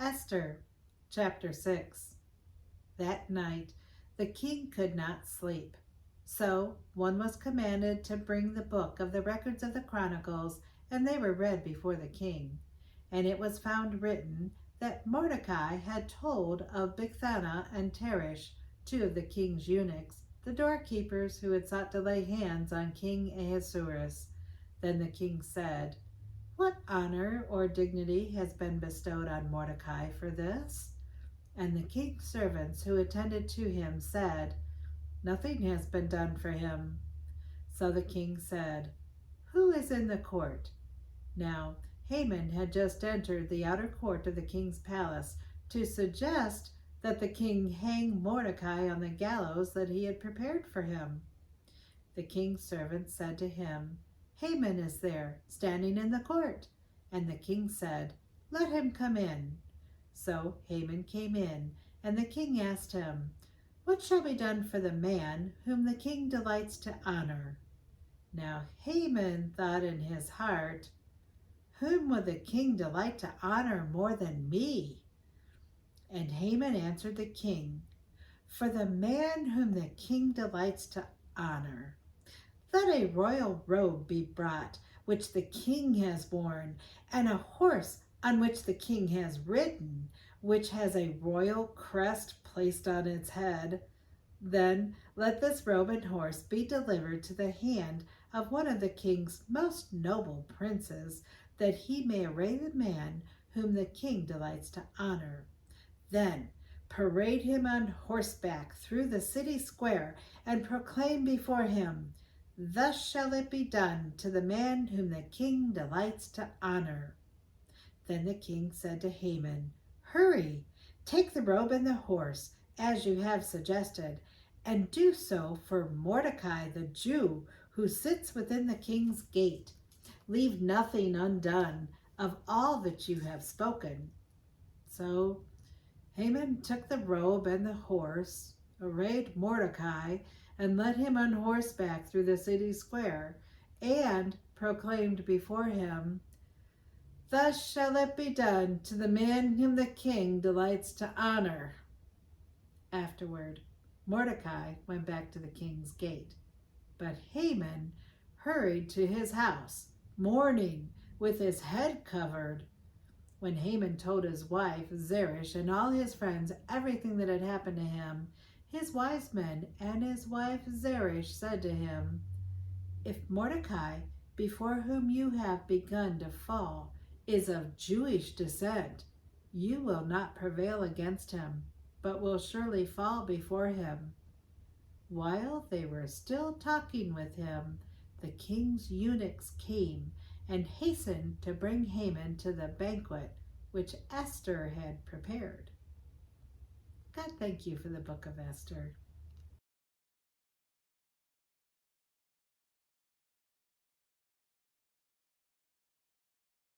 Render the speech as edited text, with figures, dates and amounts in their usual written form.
Esther, chapter 6. That night the king could not sleep. So one was commanded to bring the book of the records of the Chronicles, and they were read before the king. And it was found written that Mordecai had told of Bigthana and Teresh, two of the king's eunuchs, the doorkeepers who had sought to lay hands on King Ahasuerus. Then the king said, "What honor or dignity has been bestowed on Mordecai for this?" And the king's servants who attended to him said, "Nothing has been done for him." So the king said, "Who is in the court?" Now Haman had just entered the outer court of the king's palace to suggest that the king hang Mordecai on the gallows that he had prepared for him. The king's servants said to him, "Haman is there, standing in the court." And the king said, "Let him come in." So Haman came in, and the king asked him, "What shall be done for the man whom the king delights to honor?" Now Haman thought in his heart, "Whom would the king delight to honor more than me?" And Haman answered the king, "For the man whom the king delights to honor. Let a royal robe be brought, which the king has worn, and a horse on which the king has ridden, which has a royal crest placed on its head. Then let this robe and horse be delivered to the hand of one of the king's most noble princes, that he may array the man whom the king delights to honor. Then parade him on horseback through the city square, and proclaim before him, 'Thus shall it be done to the man whom the king delights to honor.'" Then the king said to Haman, "Hurry, take the robe and the horse, as you have suggested, and do so for Mordecai the Jew, who sits within the king's gate. Leave nothing undone of all that you have spoken." So Haman took the robe and the horse, arrayed Mordecai, and led him on horseback through the city square, and proclaimed before him, "Thus shall it be done to the man whom the king delights to honor." Afterward, Mordecai went back to the king's gate, but Haman hurried to his house, mourning, with his head covered. When Haman told his wife Zeresh and all his friends everything that had happened to him, his wise men and his wife Zeresh said to him, "If Mordecai, before whom you have begun to fall, is of Jewish descent, you will not prevail against him, but will surely fall before him." While they were still talking with him, the king's eunuchs came and hastened to bring Haman to the banquet which Esther had prepared. God, thank you for the book of Esther.